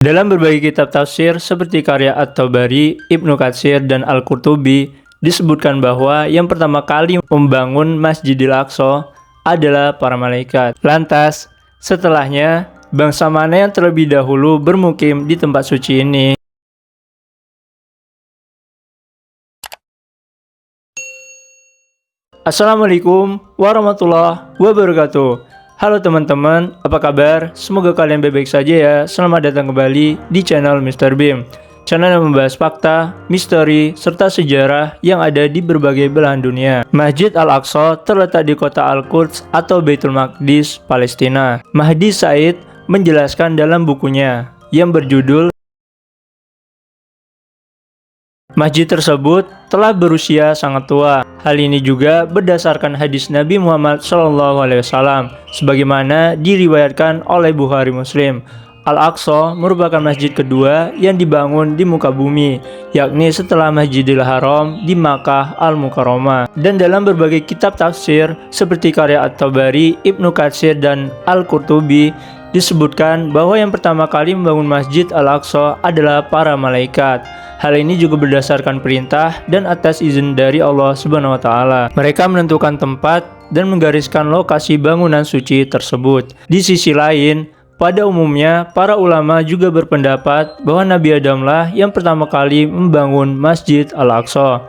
Dalam berbagai kitab tafsir seperti karya At-Tabari, Ibnu Katsir, dan Al-Qurtubi, disebutkan bahwa yang pertama kali membangun Masjidil Aqsa adalah para malaikat. Lantas, setelahnya, bangsa mana yang terlebih dahulu bermukim di tempat suci ini? Assalamualaikum warahmatullahi wabarakatuh. Halo teman-teman, apa kabar? Semoga kalian baik-baik saja ya. Selamat datang kembali di channel Mr. Bim, channel yang membahas fakta, misteri, serta sejarah yang ada di berbagai belahan dunia. Masjid Al-Aqsa terletak di kota Al-Quds atau Baitul Maqdis, Palestina. Mahdi Said menjelaskan dalam bukunya yang berjudul Masjid tersebut telah berusia sangat tua. Hal ini juga berdasarkan hadis Nabi Muhammad SAW, sebagaimana diriwayatkan oleh Bukhari Muslim. Al-Aqsa merupakan masjid kedua yang dibangun di muka bumi, yakni setelah Masjidil Haram di Makkah Al-Mukarramah. Dan dalam berbagai kitab tafsir seperti karya At-Tabari, Ibnu Katsir, dan Al-Qurtubi, disebutkan bahwa yang pertama kali membangun Masjid Al-Aqsa adalah para malaikat. Hal ini juga berdasarkan perintah dan atas izin dari Allah Subhanahu wa taala. Mereka menentukan tempat dan menggariskan lokasi bangunan suci tersebut. Di sisi lain, pada umumnya para ulama juga berpendapat bahwa Nabi Adamlah yang pertama kali membangun Masjid Al-Aqsa.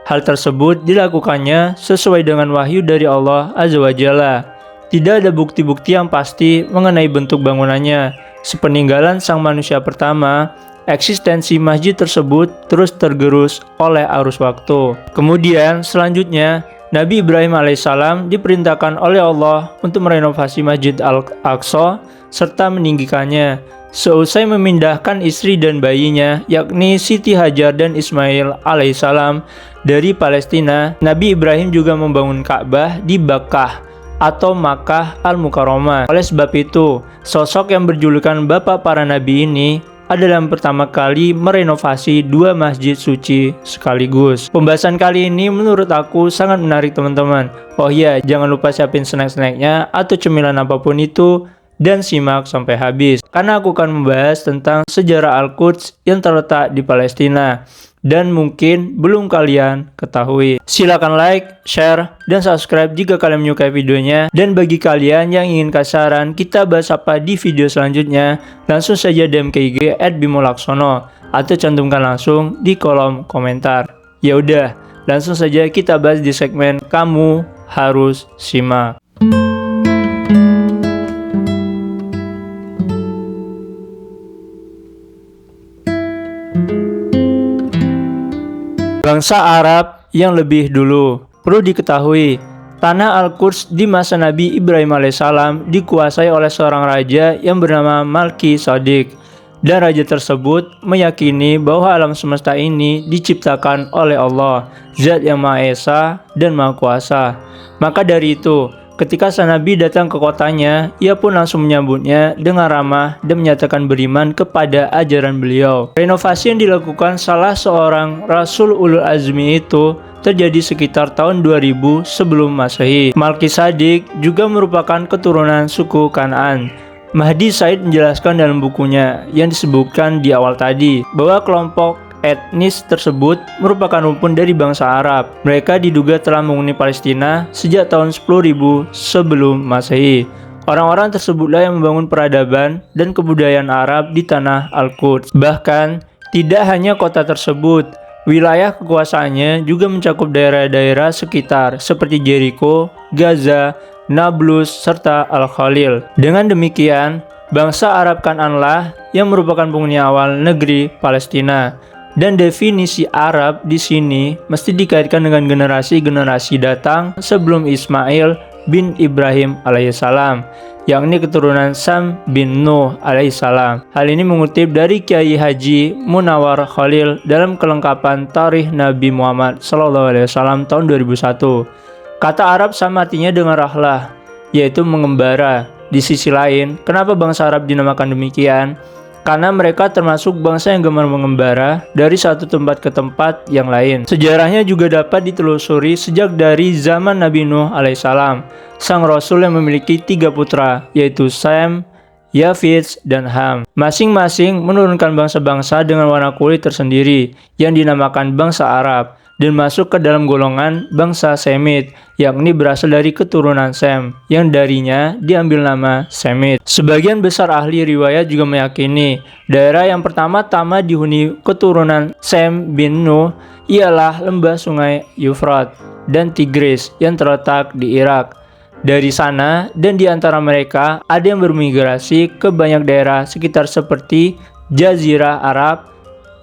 Hal tersebut dilakukannya sesuai dengan wahyu dari Allah Azza wa Jalla. Tidak ada bukti-bukti yang pasti mengenai bentuk bangunannya. Sepeninggalan sang manusia pertama, eksistensi masjid tersebut terus tergerus oleh arus waktu. Kemudian selanjutnya, Nabi Ibrahim alaihissalam diperintahkan oleh Allah untuk merenovasi Masjid Al-Aqsa serta meninggikannya. Seusai memindahkan istri dan bayinya, yakni Siti Hajar dan Ismail alaihissalam dari Palestina, Nabi Ibrahim juga membangun Ka'bah di Bakkah atau Makkah Al-Mukarramah. Oleh sebab itu, sosok yang berjulukan Bapak para Nabi ini adalah yang pertama kali merenovasi dua masjid suci sekaligus. Pembahasan kali ini menurut aku sangat menarik teman-teman. Oh iya, jangan lupa siapin snack-snacknya atau cemilan apapun itu dan simak sampai habis, karena aku akan membahas tentang sejarah Al-Quds yang terletak di Palestina dan mungkin belum kalian ketahui. Silakan like, share, dan subscribe jika kalian menyukai videonya. Dan bagi kalian yang ingin kasih saran kita bahas apa di video selanjutnya, langsung saja DM ke IG @bimolaksono atau cantumkan langsung di kolom komentar. Ya udah, langsung saja kita bahas di segmen Kamu Harus Simak. Bangsa Arab yang lebih dulu. Perlu diketahui, tanah Al-Quds di masa Nabi Ibrahim alaihissalam dikuasai oleh seorang raja yang bernama Malki Sadik. Dan raja tersebut meyakini bahwa alam semesta ini diciptakan oleh Allah, Zat yang Maha Esa dan Maha Kuasa. Maka dari itu, ketika sang Nabi datang ke kotanya, ia pun langsung menyambutnya dengan ramah dan menyatakan beriman kepada ajaran beliau. Renovasi yang dilakukan salah seorang Rasul Ulul Azmi itu terjadi sekitar tahun 2000 sebelum Masehi. Malki Sadik juga merupakan keturunan suku Kanaan. Mahdi Said menjelaskan dalam bukunya yang disebutkan di awal tadi bahwa kelompok etnis tersebut merupakan rumpun dari bangsa Arab. Mereka diduga telah menghuni Palestina sejak tahun 10.000 sebelum Masehi. Orang-orang tersebutlah yang membangun peradaban dan kebudayaan Arab di tanah Al-Quds. Bahkan, tidak hanya kota tersebut, wilayah kekuasaannya juga mencakup daerah-daerah sekitar seperti Jericho, Gaza, Nablus, serta Al-Khalil. Dengan demikian, bangsa Arab Kan'anlah yang merupakan penghuni awal negeri Palestina. Dan definisi Arab di sini mesti dikaitkan dengan generasi-generasi datang sebelum Ismail bin Ibrahim alaihissalam, yakni keturunan Sam bin Nuh alaihissalam. Hal ini mengutip dari Kiai Haji Munawar Khalil dalam kelengkapan Tarikh Nabi Muhammad SAW tahun 2001. Kata Arab sama artinya dengan rahlah, yaitu mengembara. Di sisi lain, kenapa bangsa Arab dinamakan demikian? Karena mereka termasuk bangsa yang gemar mengembara dari satu tempat ke tempat yang lain. Sejarahnya juga dapat ditelusuri sejak dari zaman Nabi Nuh alaihissalam. Sang Rasul yang memiliki 3 putra, yaitu Sam, Yafits, dan Ham. Masing-masing menurunkan bangsa-bangsa dengan warna kulit tersendiri yang dinamakan bangsa Arab dan masuk ke dalam golongan bangsa Semit, yakni berasal dari keturunan Sem, yang darinya diambil nama Semit. Sebagian besar ahli riwayat juga meyakini daerah yang pertama-tama dihuni keturunan Sem bin Nuh ialah lembah sungai Yufrat dan Tigris yang terletak di Irak. Dari sana dan di antara mereka ada yang bermigrasi ke banyak daerah sekitar seperti Jazirah Arab,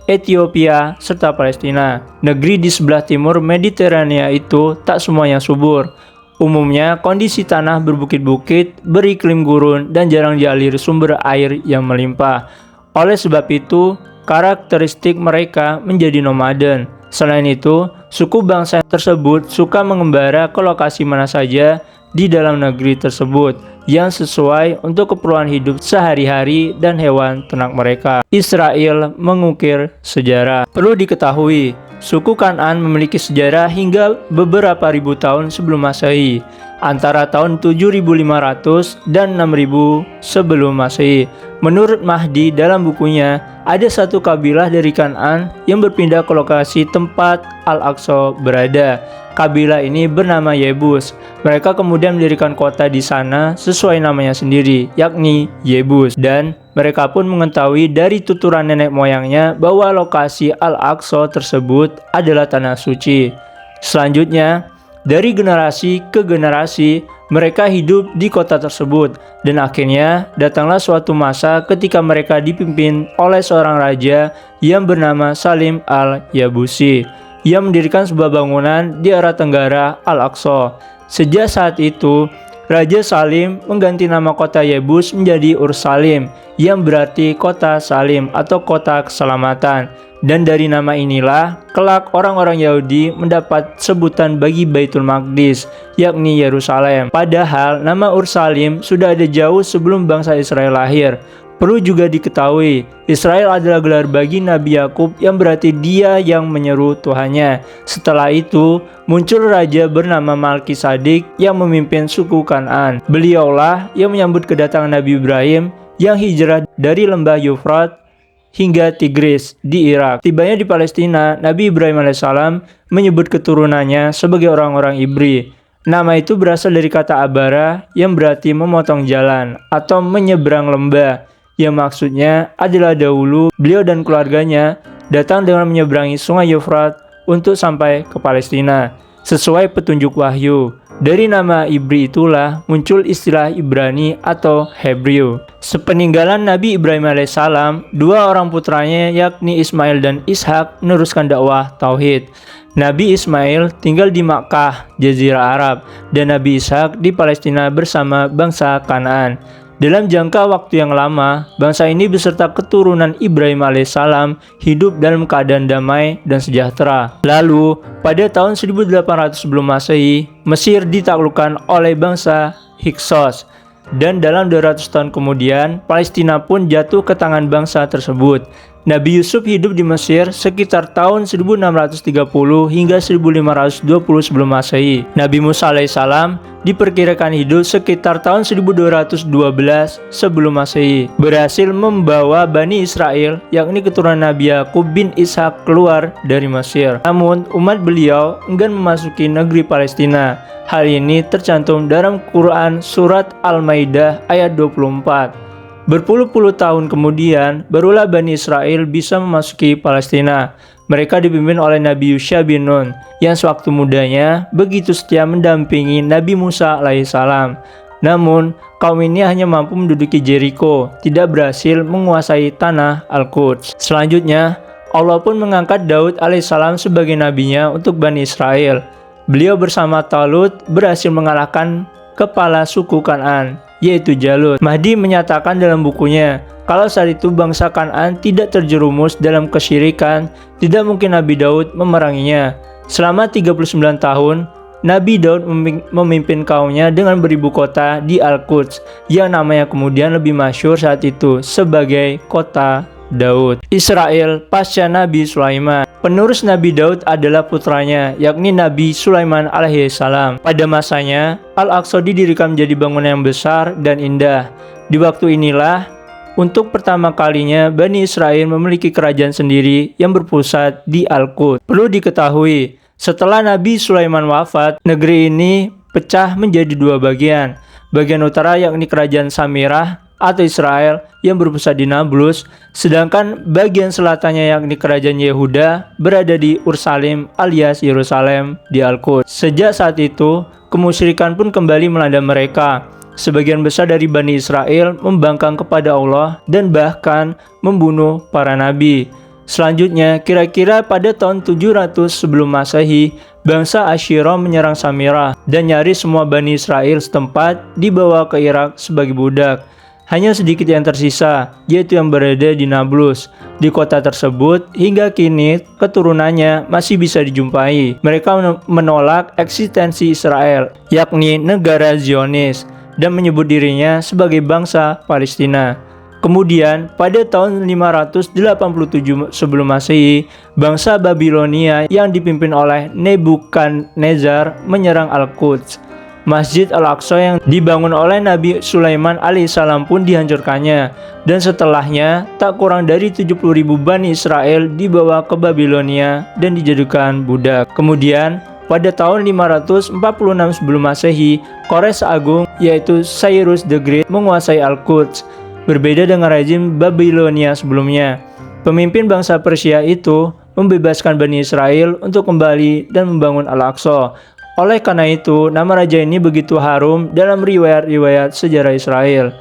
Ethiopia, serta Palestina. Negeri di sebelah timur Mediterania itu tak semuanya subur. Umumnya kondisi tanah berbukit-bukit, beriklim gurun, dan jarang dialiri sumber air yang melimpah. Oleh sebab itu, karakteristik mereka menjadi nomaden. Selain itu, suku bangsa tersebut suka mengembara ke lokasi mana saja di dalam negeri tersebut yang sesuai untuk keperluan hidup sehari-hari dan hewan ternak mereka. Israel mengukir sejarah. Perlu diketahui, suku Kan'an memiliki sejarah hingga beberapa ribu tahun sebelum Masehi, antara tahun 7500 dan 6000 sebelum Masehi. Menurut Mahdi dalam bukunya, ada satu kabilah dari Kan'an yang berpindah ke lokasi tempat Al-Aqsa berada. Kabilah ini bernama Yebus. Mereka kemudian mendirikan kota di sana sesuai namanya sendiri, yakni Yebus. Dan mereka pun mengetahui dari tuturan nenek moyangnya bahwa lokasi Al-Aqsa tersebut adalah tanah suci. Selanjutnya, dari generasi ke generasi, mereka hidup di kota tersebut. Dan akhirnya, datanglah suatu masa ketika mereka dipimpin oleh seorang raja yang bernama Salim al-Yabusi. Ia mendirikan sebuah bangunan di arah tenggara Al-Aqsa. Sejak saat itu, Raja Salim mengganti nama kota Yebus menjadi Ursalim, yang berarti kota Salim atau kota keselamatan. Dan dari nama inilah, kelak orang-orang Yahudi mendapat sebutan bagi Baitul Maqdis, yakni Yerusalem. Padahal nama Ursalim sudah ada jauh sebelum bangsa Israel lahir. Perlu juga diketahui, Israel adalah gelar bagi Nabi Yakub yang berarti dia yang menyeru Tuhannya. Setelah itu, muncul raja bernama Malkisadik yang memimpin suku Kan'an. Beliaulah yang menyambut kedatangan Nabi Ibrahim yang hijrah dari lembah Yufrat hingga Tigris di Irak. Tibanya di Palestina, Nabi Ibrahim alaihissalam menyebut keturunannya sebagai orang-orang Ibri. Nama itu berasal dari kata abara yang berarti memotong jalan atau menyeberang lembah, yang maksudnya adalah dahulu beliau dan keluarganya datang dengan menyeberangi sungai Yufrat untuk sampai ke Palestina sesuai petunjuk wahyu. Dari nama Ibri itulah muncul istilah Ibrani atau Hebrew. Sepeninggalan Nabi Ibrahim alaihissalam, dua orang putranya yakni Ismail dan Ishak meneruskan dakwah tauhid. Nabi Ismail tinggal di Makkah, Jazirah Arab, dan Nabi Ishak di Palestina bersama bangsa Kan'an. Dalam jangka waktu yang lama, bangsa ini beserta keturunan Ibrahim alaihissalam hidup dalam keadaan damai dan sejahtera. Lalu, pada tahun 1800 sebelum Masehi, Mesir ditaklukkan oleh bangsa Hyksos. Dan dalam 200 tahun kemudian, Palestina pun jatuh ke tangan bangsa tersebut. Nabi Yusuf hidup di Mesir sekitar tahun 1630 hingga 1520 sebelum Masehi. Nabi Musa alaihissalam diperkirakan hidup sekitar tahun 1212 sebelum Masehi. Berhasil membawa Bani Israel, yakni keturunan Nabi Yakub bin Ishak, keluar dari Mesir. Namun, umat beliau enggan memasuki negeri Palestina. Hal ini tercantum dalam Quran Surat Al-Maidah ayat 24. Berpuluh-puluh tahun kemudian, barulah Bani Israel bisa memasuki Palestina. Mereka dipimpin oleh Nabi Yusha bin Nun, yang sewaktu mudanya begitu setia mendampingi Nabi Musa alaihissalam. Namun, kaum ini hanya mampu menduduki Jericho, tidak berhasil menguasai tanah Al-Quds. Selanjutnya, Allah pun mengangkat Daud alaihissalam sebagai nabinya untuk Bani Israel. Beliau bersama Talut berhasil mengalahkan kepala suku Kan'an, yaitu Jalut. Mahdi menyatakan dalam bukunya, kalau saat itu bangsa Kan'an tidak terjerumus dalam kesyirikan, tidak mungkin Nabi Daud memeranginya. Selama 39 tahun, Nabi Daud memimpin kaumnya dengan beribu kota di Al-Quds, yang namanya kemudian lebih masyhur saat itu sebagai kota Daud. Israel pasca Nabi Sulaiman. Penerus Nabi Daud adalah putranya, yakni Nabi Sulaiman alaihissalam. Pada masanya, Al-Aqsa didirikan menjadi bangunan yang besar dan indah. Di waktu inilah, untuk pertama kalinya Bani Israel memiliki kerajaan sendiri yang berpusat di Al-Quds. Perlu diketahui, setelah Nabi Sulaiman wafat, negeri ini pecah menjadi dua bagian. Bagian utara yakni kerajaan Samirah atau Israel yang berpusat di Nablus, sedangkan bagian selatannya yakni kerajaan Yehuda berada di Ursalim alias Yerusalem di Al-Quds. Sejak saat itu, kemusyrikan pun kembali melanda mereka. Sebagian besar dari Bani Israel membangkang kepada Allah dan bahkan membunuh para nabi. Selanjutnya, kira-kira pada tahun 700 sebelum Masehi, bangsa Asyirah menyerang Samirah dan nyaris semua Bani Israel setempat dibawa ke Irak sebagai budak. Hanya sedikit yang tersisa, yaitu yang berada di Nablus. Di kota tersebut, hingga kini keturunannya masih bisa dijumpai. Mereka menolak eksistensi Israel, yakni negara Zionis, dan menyebut dirinya sebagai bangsa Palestina. Kemudian, pada tahun 587 sebelum Masehi, bangsa Babilonia yang dipimpin oleh Nebukadnezar menyerang Al-Quds. Masjid Al-Aqsa yang dibangun oleh Nabi Sulaiman alaihissalam pun dihancurkannya, dan setelahnya tak kurang dari 70.000 Bani Israel dibawa ke Babilonia dan dijadikan budak. Kemudian pada tahun 546 sebelum Masehi, Kores Agung yaitu Cyrus the Great menguasai Al-Quds. Berbeda dengan rezim Babilonia sebelumnya, pemimpin bangsa Persia itu membebaskan Bani Israel untuk kembali dan membangun Al-Aqsa. Oleh karena itu, nama raja ini begitu harum dalam riwayat-riwayat sejarah Israel.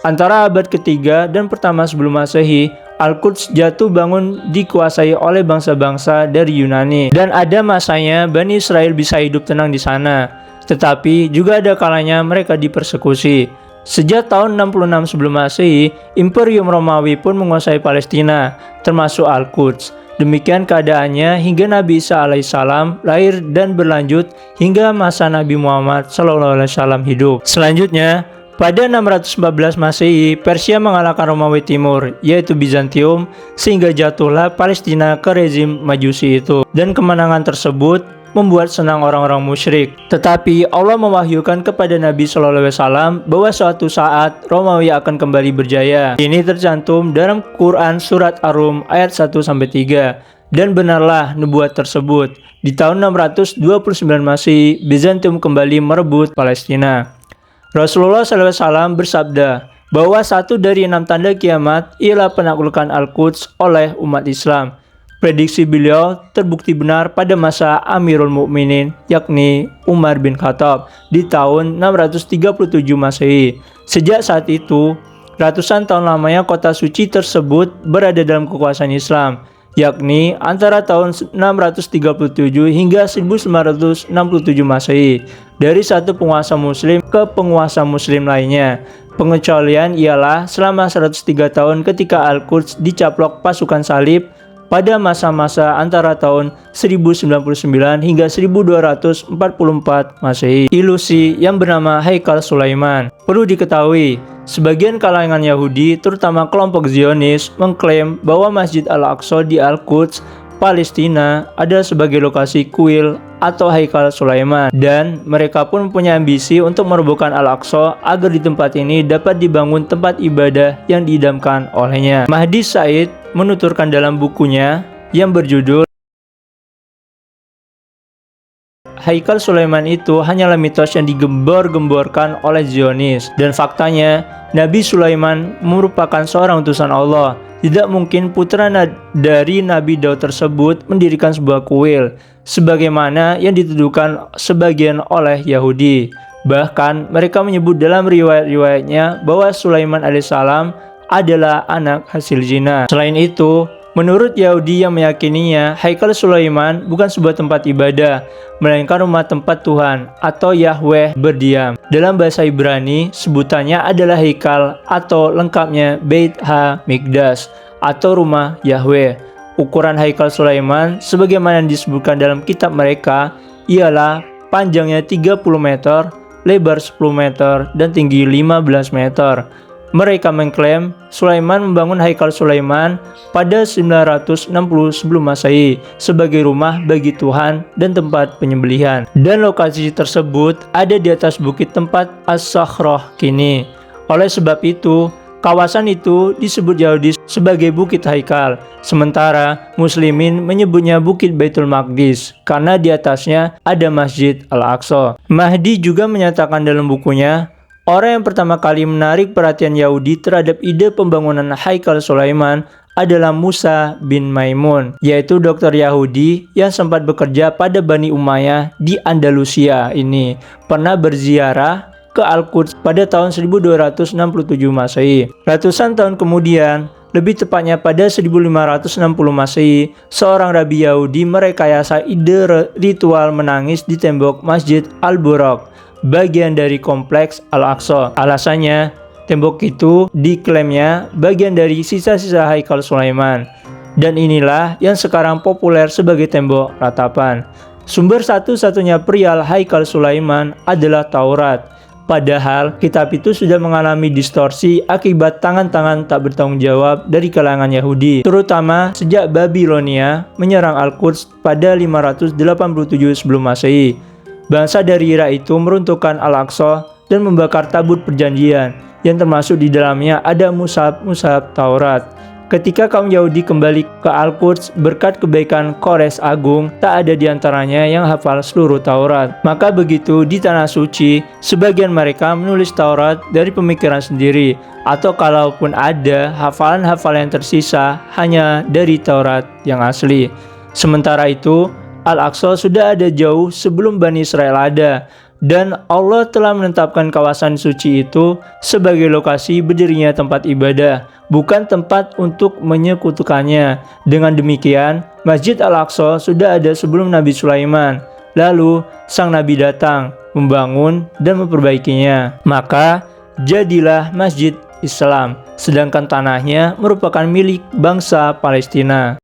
Antara abad ketiga dan pertama sebelum Masehi, Al-Quds jatuh bangun dikuasai oleh bangsa-bangsa dari Yunani. Dan ada masanya Bani Israel bisa hidup tenang di sana. Tetapi juga ada kalanya mereka dipersekusi. Sejak tahun 66 sebelum Masehi, Imperium Romawi pun menguasai Palestina, termasuk Al-Quds. Demikian keadaannya hingga Nabi Isa alaihissalam lahir dan berlanjut hingga masa Nabi Muhammad SAW hidup. Selanjutnya, pada 614 Masehi, Persia mengalahkan Romawi Timur, yaitu Bizantium, sehingga jatuhlah Palestina ke rezim Majusi itu. Dan kemenangan tersebut membuat senang orang-orang musyrik. Tetapi Allah mewahyukan kepada Nabi SAW bahwa suatu saat Romawi akan kembali berjaya. Ini tercantum dalam Quran Surat Ar-Rum ayat 1-3. Dan benarlah nubuat tersebut. Di tahun 629 Masehi, Bizantium kembali merebut Palestina. Rasulullah SAW bersabda bahwa satu dari 6 tanda kiamat ialah penaklukan Al-Quds oleh umat Islam. Prediksi beliau terbukti benar pada masa Amirul Mukminin, yakni Umar bin Khattab, di tahun 637 Masehi. Sejak saat itu, ratusan tahun lamanya kota suci tersebut berada dalam kekuasaan Islam, yakni antara tahun 637 hingga 1967 Masehi, dari satu penguasa muslim ke penguasa muslim lainnya. Pengecualian ialah selama 103 tahun ketika Al-Quds dicaplok pasukan salib pada masa-masa antara tahun 1099 hingga 1244 Masehi. Ilusi yang bernama Haikal Sulaiman. Perlu diketahui, sebagian kalangan Yahudi, terutama kelompok Zionis, mengklaim bahwa Masjid Al-Aqsa di Al-Quds, Palestina, adalah sebagai lokasi kuil atau Haikal Sulaiman, dan mereka pun mempunyai ambisi untuk merobohkan Al-Aqsa agar di tempat ini dapat dibangun tempat ibadah yang diidamkan olehnya. Mahdi Said menuturkan dalam bukunya yang berjudul Haikal Sulaiman itu hanyalah mitos yang digembor-gemborkan oleh Zionis, dan faktanya Nabi Sulaiman merupakan seorang utusan Allah. Tidak mungkin putra dari Nabi Daud tersebut mendirikan sebuah kuil sebagaimana yang dituduhkan sebagian oleh Yahudi. Bahkan mereka menyebut dalam riwayat-riwayatnya bahwa Sulaiman alaihissalam adalah anak hasil zina. Selain itu, menurut Yahudi yang meyakininya, Haikal Sulaiman bukan sebuah tempat ibadah, melainkan rumah tempat Tuhan atau Yahweh berdiam. Dalam bahasa Ibrani, sebutannya adalah Haikal atau lengkapnya Beit Ha-Mikdash atau rumah Yahweh. Ukuran Haikal Sulaiman sebagaimana disebutkan dalam kitab mereka ialah panjangnya 30 meter, lebar 10 meter, dan tinggi 15 meter. Mereka mengklaim Sulaiman membangun Haikal Sulaiman pada 960 sebelum Masehi sebagai rumah bagi Tuhan dan tempat penyembelihan. Dan lokasi tersebut ada di atas bukit tempat As-Sakhrah kini. Oleh sebab itu, kawasan itu disebut Yahudi sebagai Bukit Haikal, sementara Muslimin menyebutnya Bukit Baitul Maqdis karena di atasnya ada Masjid Al-Aqsa. Mahdi juga menyatakan dalam bukunya, orang yang pertama kali menarik perhatian Yahudi terhadap ide pembangunan Haikal Sulaiman adalah Musa bin Maimun, yaitu dokter Yahudi yang sempat bekerja pada Bani Umayyah di Andalusia ini, pernah berziarah ke Al-Quds pada tahun 1267 Masehi. Ratusan tahun kemudian, lebih tepatnya pada 1560 Masehi, seorang rabi Yahudi merekayasa ide ritual menangis di tembok Masjid Al-Buraq, bagian dari kompleks Al-Aqsa. Alasannya, tembok itu diklaimnya bagian dari sisa-sisa Haikal Sulaiman. Dan inilah yang sekarang populer sebagai tembok ratapan. Sumber satu-satunya perihal Haikal Sulaiman adalah Taurat. Padahal kitab itu sudah mengalami distorsi akibat tangan-tangan tak bertanggung jawab dari kalangan Yahudi, terutama sejak Babilonia menyerang Al-Quds pada 587 sebelum Masehi. Bangsa dari Irak itu meruntuhkan Al-Aqsa dan membakar tabut perjanjian, yang termasuk di dalamnya ada mushaf Taurat. Ketika kaum Yahudi kembali ke Al-Quds berkat kebaikan Kores Agung, tak ada di antaranya yang hafal seluruh Taurat. Maka begitu di Tanah Suci, sebagian mereka menulis Taurat dari pemikiran sendiri, atau kalaupun ada, hafalan-hafalan yang tersisa hanya dari Taurat yang asli. Sementara itu, Al-Aqsa sudah ada jauh sebelum Bani Israel ada, dan Allah telah menetapkan kawasan suci itu sebagai lokasi berdirinya tempat ibadah, bukan tempat untuk menyekutukannya. Dengan demikian, Masjid Al-Aqsa sudah ada sebelum Nabi Sulaiman. Lalu, sang Nabi datang, membangun dan memperbaikinya. Maka, jadilah Masjid Islam, sedangkan tanahnya merupakan milik bangsa Palestina.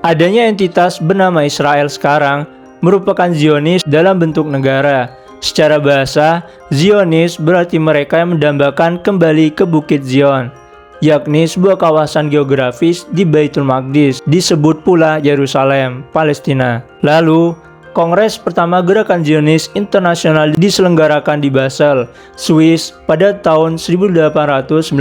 Adanya entitas bernama Israel sekarang merupakan Zionis dalam bentuk negara. Secara bahasa, Zionis berarti mereka yang mendambakan kembali ke Bukit Zion, yakni sebuah kawasan geografis di Baitul Maqdis, disebut pula Yerusalem, Palestina. Lalu, Kongres pertama Gerakan Zionis Internasional diselenggarakan di Basel, Swiss pada tahun 1897.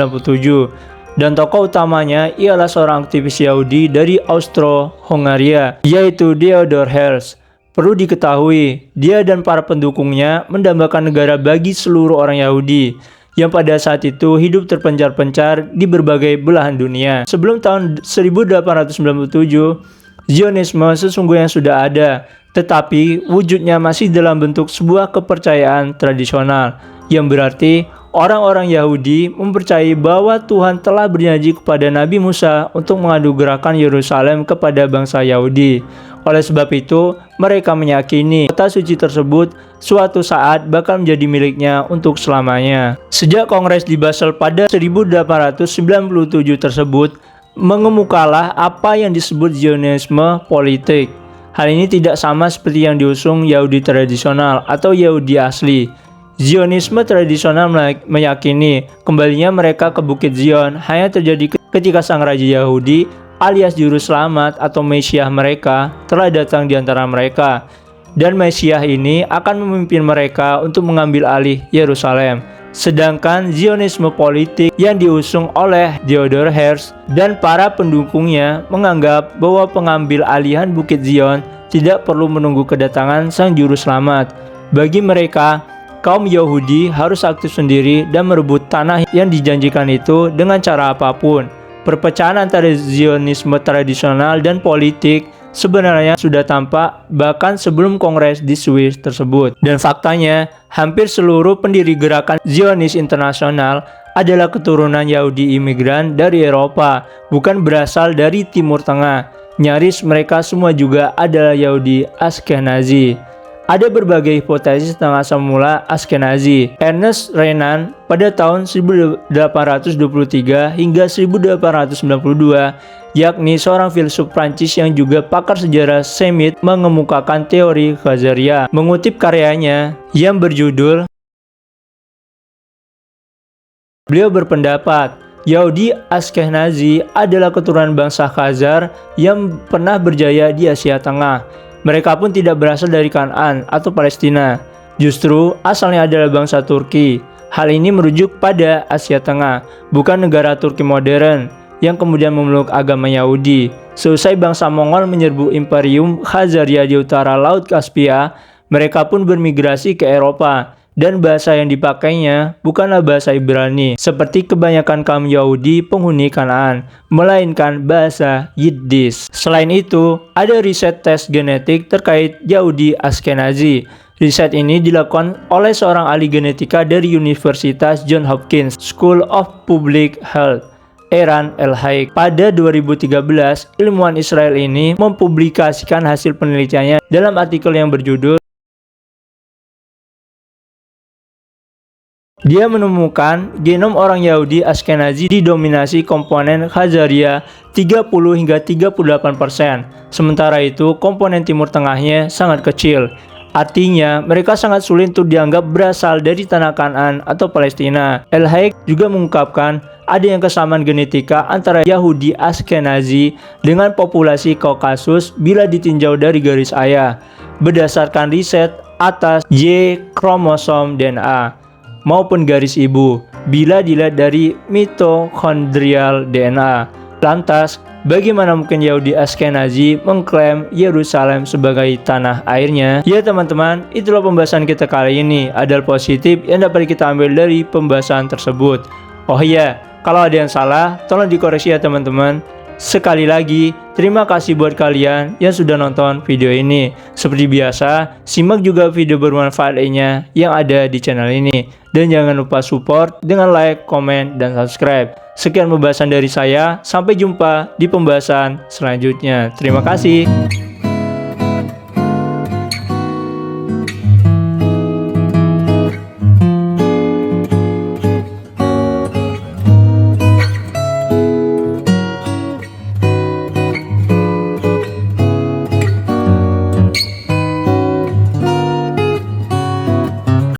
Dan tokoh utamanya ialah seorang aktivis Yahudi dari Austro-Hungaria, yaitu Theodor Herzl. Perlu diketahui, dia dan para pendukungnya mendambakan negara bagi seluruh orang Yahudi yang pada saat itu hidup terpencar-pencar di berbagai belahan dunia. Sebelum tahun 1897, Zionisme sesungguhnya sudah ada, tetapi wujudnya masih dalam bentuk sebuah kepercayaan tradisional, yang berarti orang-orang Yahudi mempercayai bahwa Tuhan telah berjanji kepada Nabi Musa untuk menganugerahkan Yerusalem kepada bangsa Yahudi. Oleh sebab itu, mereka meyakini kota suci tersebut suatu saat bakal menjadi miliknya untuk selamanya. Sejak Kongres di Basel pada 1897 tersebut, mengemukalah apa yang disebut Zionisme politik. Hal ini tidak sama seperti yang diusung Yahudi tradisional atau Yahudi asli. Zionisme tradisional meyakini kembalinya mereka ke Bukit Zion hanya terjadi ketika sang raja Yahudi alias juru selamat atau Mesias mereka telah datang di antara mereka, dan Mesias ini akan memimpin mereka untuk mengambil alih Yerusalem. Sedangkan Zionisme politik yang diusung oleh Theodor Herzl dan para pendukungnya menganggap bahwa pengambil alihan Bukit Zion tidak perlu menunggu kedatangan sang juru selamat. Bagi mereka, kaum Yahudi harus aktif sendiri dan merebut tanah yang dijanjikan itu dengan cara apapun. Perpecahan antara Zionisme tradisional dan politik sebenarnya sudah tampak bahkan sebelum Kongres di Swiss tersebut. Dan faktanya, hampir seluruh pendiri gerakan Zionis internasional adalah keturunan Yahudi imigran dari Eropa, bukan berasal dari Timur Tengah. Nyaris mereka semua juga adalah Yahudi Ashkenazi. Ada berbagai hipotesis tentang asal mula Ashkenazi. Ernest Renan pada tahun 1823 hingga 1892, yakni seorang filsuf Prancis yang juga pakar sejarah Semit, mengemukakan teori Khazaria. Mengutip karyanya yang berjudul Beliau berpendapat, Yahudi Ashkenazi adalah keturunan bangsa Khazar yang pernah berjaya di Asia Tengah. Mereka pun tidak berasal dari Kanaan atau Palestina. Justru asalnya adalah bangsa Turki. Hal ini merujuk pada Asia Tengah, bukan negara Turki modern yang kemudian memeluk agama Yahudi. Seusai bangsa Mongol menyerbu Imperium Khazaria di utara Laut Kaspia, mereka pun bermigrasi ke Eropa. Dan bahasa yang dipakainya bukanlah bahasa Ibrani seperti kebanyakan kaum Yahudi penghuni Kanaan, melainkan bahasa Yiddish. Selain itu, ada riset tes genetik terkait Yahudi Ashkenazi. Riset ini dilakukan oleh seorang ahli genetika dari Universitas Johns Hopkins School of Public Health, Eran El-Haik. Pada 2013, ilmuwan Israel ini mempublikasikan hasil penelitiannya dalam artikel yang berjudul Dia menemukan genom orang Yahudi Ashkenazi didominasi komponen Khazaria 30 hingga 38%. Sementara itu, komponen Timur Tengahnya sangat kecil. Artinya, mereka sangat sulit untuk dianggap berasal dari tanah Kanaan atau Palestina. El-Haik juga mengungkapkan ada yang kesamaan genetika antara Yahudi Ashkenazi dengan populasi Kaukasus bila ditinjau dari garis ayah, berdasarkan riset atas Y kromosom DNA. Maupun garis ibu bila dilihat dari mitokondrial DNA. Lantas, bagaimana mungkin Yahudi Ashkenazi mengklaim Yerusalem sebagai tanah airnya? Ya teman-teman, itulah pembahasan kita kali ini. Ada positif yang dapat kita ambil dari pembahasan tersebut. Oh iya, kalau ada yang salah, tolong dikoreksi ya teman-teman. Sekali lagi, terima kasih buat kalian yang sudah nonton video ini. Seperti biasa, simak juga video bermanfaat lainnya yang ada di channel ini. Dan jangan lupa support dengan like, komen, dan subscribe. Sekian pembahasan dari saya, sampai jumpa di pembahasan selanjutnya. Terima kasih.